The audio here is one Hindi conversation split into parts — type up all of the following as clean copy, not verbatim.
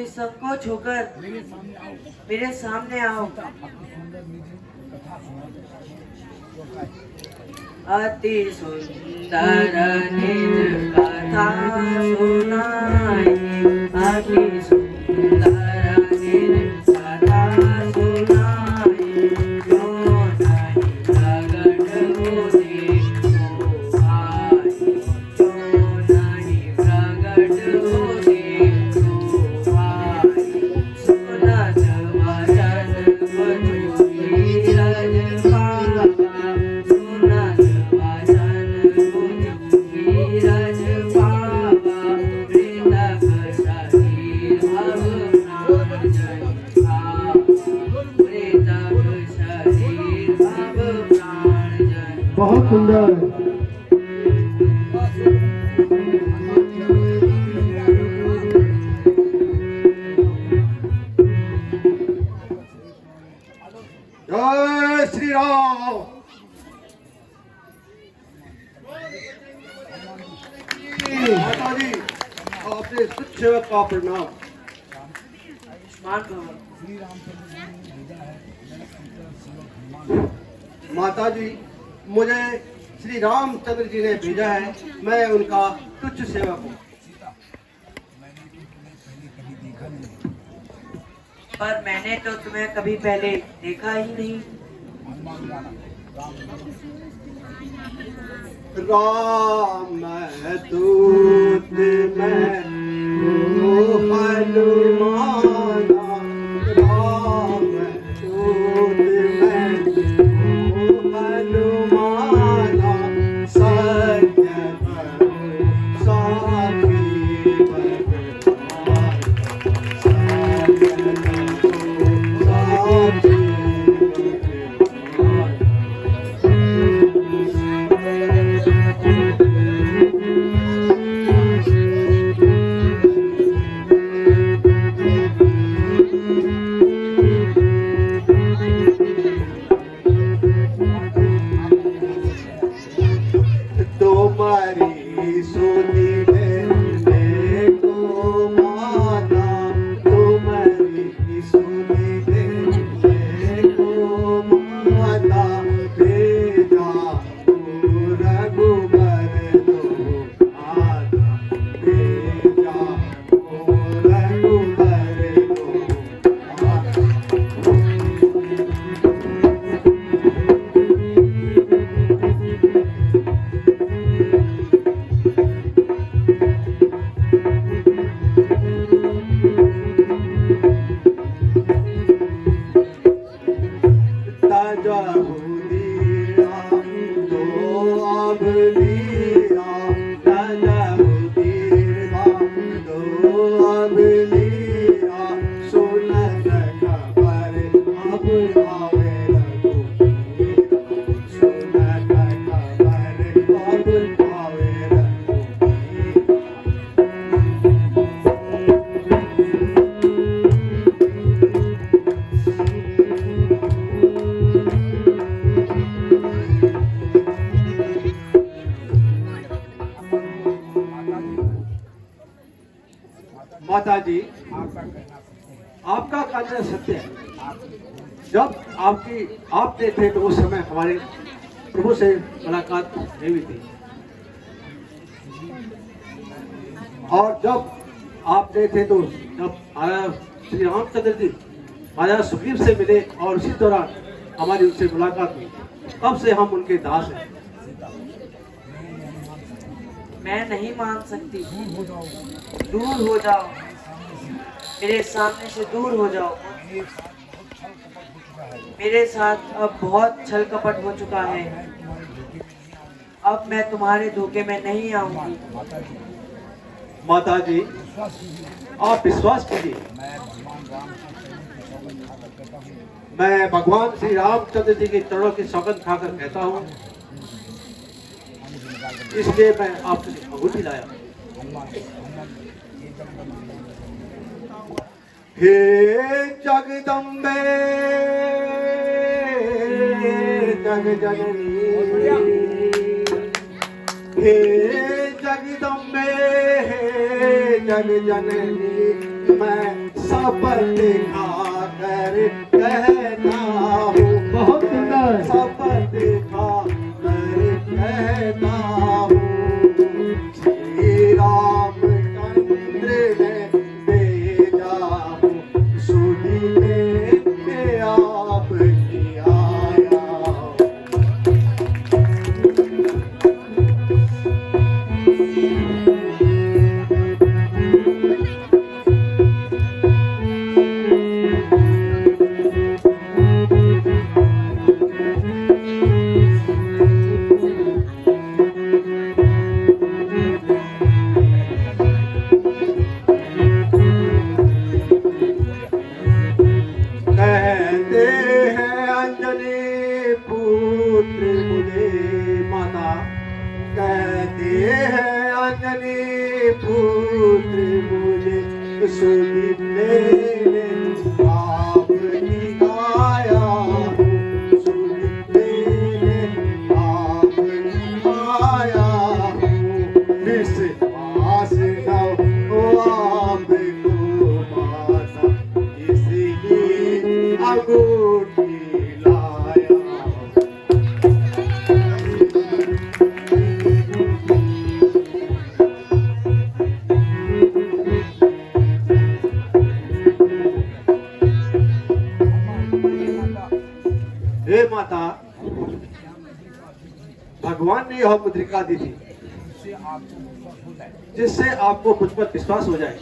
संकोच होकर मेरे सामने आओ। अति सुंदर निज कथा सुनाई, अति सुंदर निज कथा सुनाई, जो नहीं प्रगट होती तो आई, जो नहीं प्रगट होती तो आई, सुनत वचन बधु धीरज पावा, सुनत वचन बधु धीरज पावा, मृतक शरीर भव प्राण जन पावा, मृतक शरीर भव प्राण जन। बहुत सुंदर। जय श्री राम। माता जी आपने सुख सेवक का प्रणाम। माता जी मुझे श्री रामचंद्र जी ने भेजा है, मैं उनका तुच्छ सेवक हूँ। पर मैंने तो तुम्हें कभी पहले देखा ही नहीं। राम दूत में हनुमान, राम दूत में हनुमान, सत्य साखी तुम्हारी सुनी दे तो माता, तुम्हारी सुनी दे तो माता, भेजा रघुबर दो आता, भेजा रघुबर दो आता। माता जी आपका कहना सत्य है। जब आपने थे तो उस समय हमारे प्रभु से मुलाकात नहीं हुई थी, और जब आपने थे तो जब श्री रामचंद्र जी महाराज सुग्रीव से मिले और उसी दौरान हमारी उनसे मुलाकात हुई, तब से हम उनके दास हैं। मैं नहीं मान सकती। दूर हो जाओ, मेरे सामने से दूर हो जाओ। मेरे साथ अब बहुत छल कपट हो चुका है। अब मैं तुम्हारे धोखे में नहीं आऊंगी। माता जी आप विश्वास कीजिए, मैं भगवान श्री रामचंद्र जी के चरणों की सौगंध खाकर कहता हूँ, इसलिए मैं आपसे अंगूठी लाया। हे जगदम्बे जग जननी, हे जगदम्बे हे जग जननी, मैं सबर दिखा कर कहता हूँ, बहुत सुंदर। सबर दिखा कर कहता हूँ, श्री रामचंद्र ने भेजा हूँ, सुनने में आपकी आया हूँ। कहते हैं अंजनी पुत्र मुझे माता, कहते हैं अंजनी पुत्र मुझे, सुदीप ने आपकी आया हूँ, सुदीप ने आपकी आया हूँ, विश्वास न हो आपको माता, इसलिए अंगूठी लाया हूँ। हे माता, भगवान ने यह मुद्रिका दी थी जिससे आपको मुझ पर विश्वास हो जाए।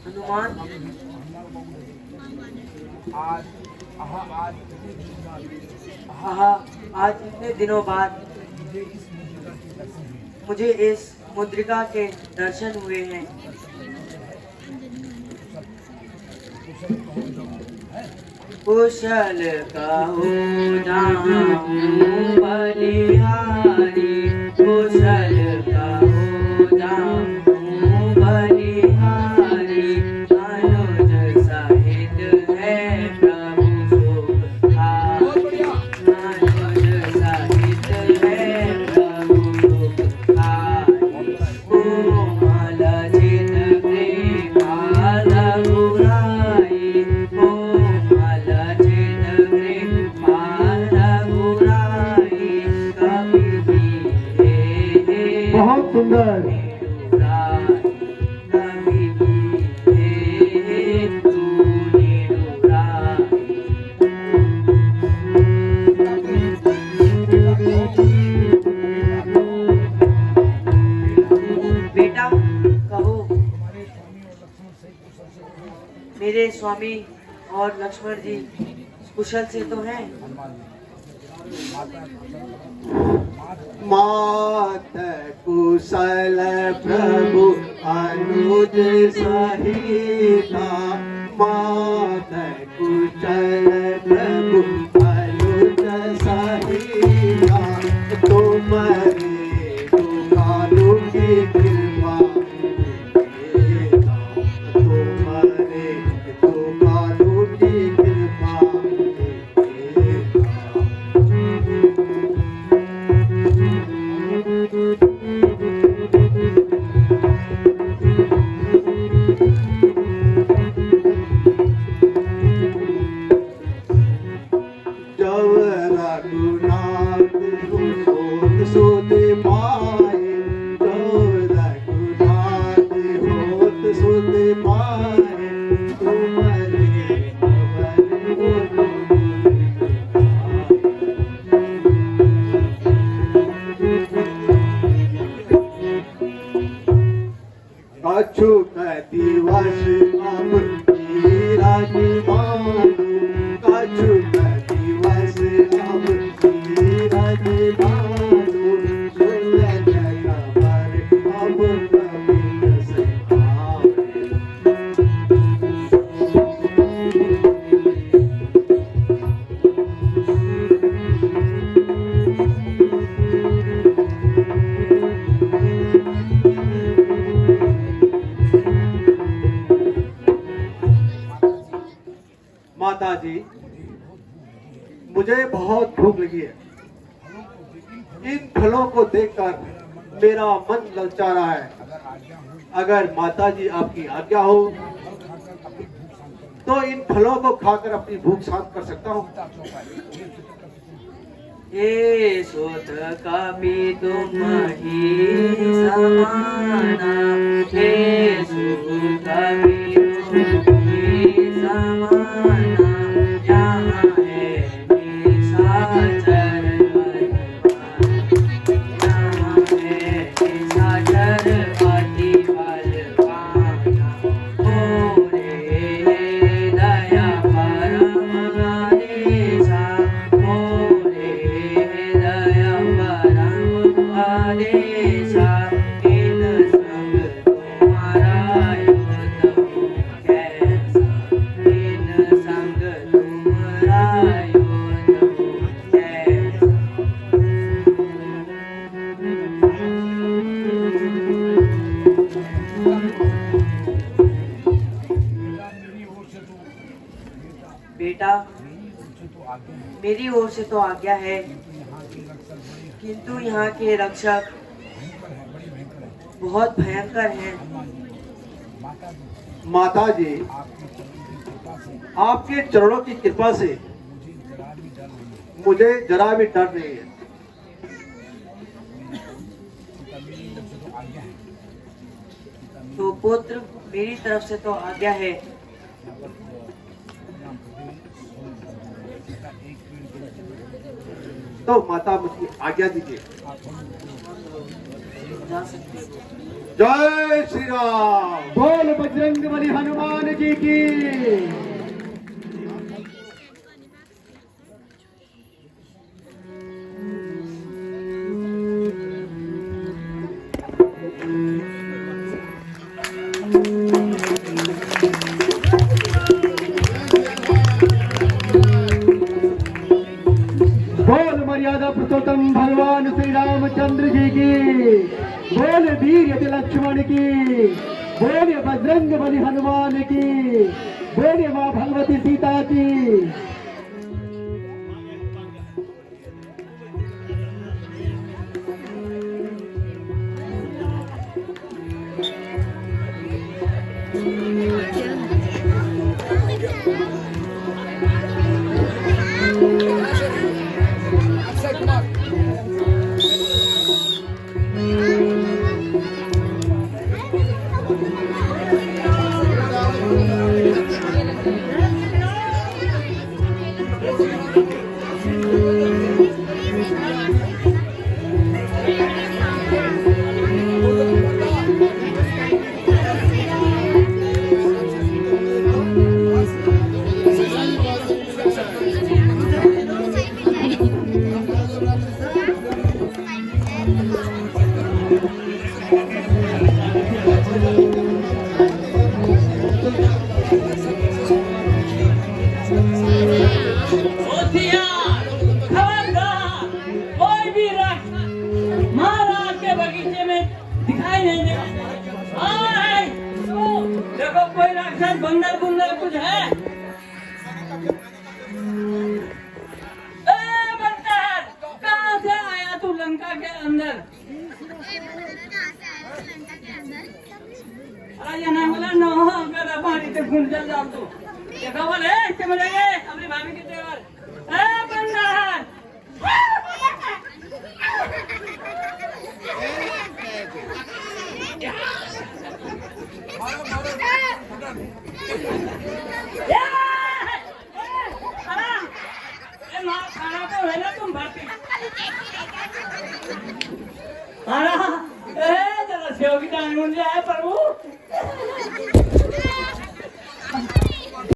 हनुमान, आज इतने दिनों बाद मुझे इस मुद्रिका के दर्शन हुए हैं। कुशल कहो जाऊं बलिहारी, कुशल कहो जाऊं बलिहारी, अनुज सहित है प्रभु सुखहारी, अनुज सहित है प्रभु सुखहारी, कोमल चित कृपाल रघुराई, कोमल चित कृपाल रघुराई, कवि की बहुत सुंदर। बेटा कहो, मेरे स्वामी और लक्ष्मण जी कुशल से तो हैं? मात कुशल प्रभु अनुज सहिता, मात कुशल प्रभु अनुज सहिता, तुम्हारे दुखालु की कृपा देता, तुम्हारे दुखालु की कृपा देता। जब रघुनाथ होत सुध पाए, जब रघुनाथ होत सुध पाए, तुम्हारे भवन अछूत दिवस अब नीरज मानु, अछूत दिवस अब नीरज मानु, सुन खबर अब कवि न सहारे। माता जी, मुझे बहुत भूख लगी है। इन फलों को देखकर मेरा मन ललचा रहा है। अगर माता जी आपकी आज्ञा हो तो इन फलों को खाकर अपनी भूख शांत कर सकता हूँ। हे सोत कपि तुम ही समाना, हे सोत कपि तुम ही समाना, यहाँ है निशाचर यहाँ है निशाचर अति बलवाना, मोरे दया परम आदेशा, मोरे दया परम आदेशा, इन संग तुम्हारा युद्ध हो कैसा, इन संग तुम्हारा युद्ध हो कैसा। बेटा, मेरी ओर से तो आज्ञा है, किंतु यहाँ के रक्षक बहुत भयंकर हैं। माता जी, आपके चरणों की कृपा से मुझे जरा भी डर नहीं है। तो पुत्र, मेरी तरफ से तो आज्ञा है। तो माता मुझे आज्ञा दीजिए। जा सकते हो। जय श्री राम। बोल बजरंग बली हनुमान जी की। बोल मर्यादा पुरुषोत्तम भगवान श्री रामचंद्र जी की। बोल वीर यति लक्ष्मण की। बोल बजरंग बली हनुमान की। बोल माँ भगवती सीता की। बंदर बुंदर कुछ है? बंदर कहाँ से आया तू लंका के अंदर? अरे ना बोला नो मेरा पानी से घुल जा तू। देखा बोले चमड़ेंगे अपनी भाभी के तेवर। बंदर खाना तो है ना तुम भरती जरा सेव की दाल मुझे है प्रभु।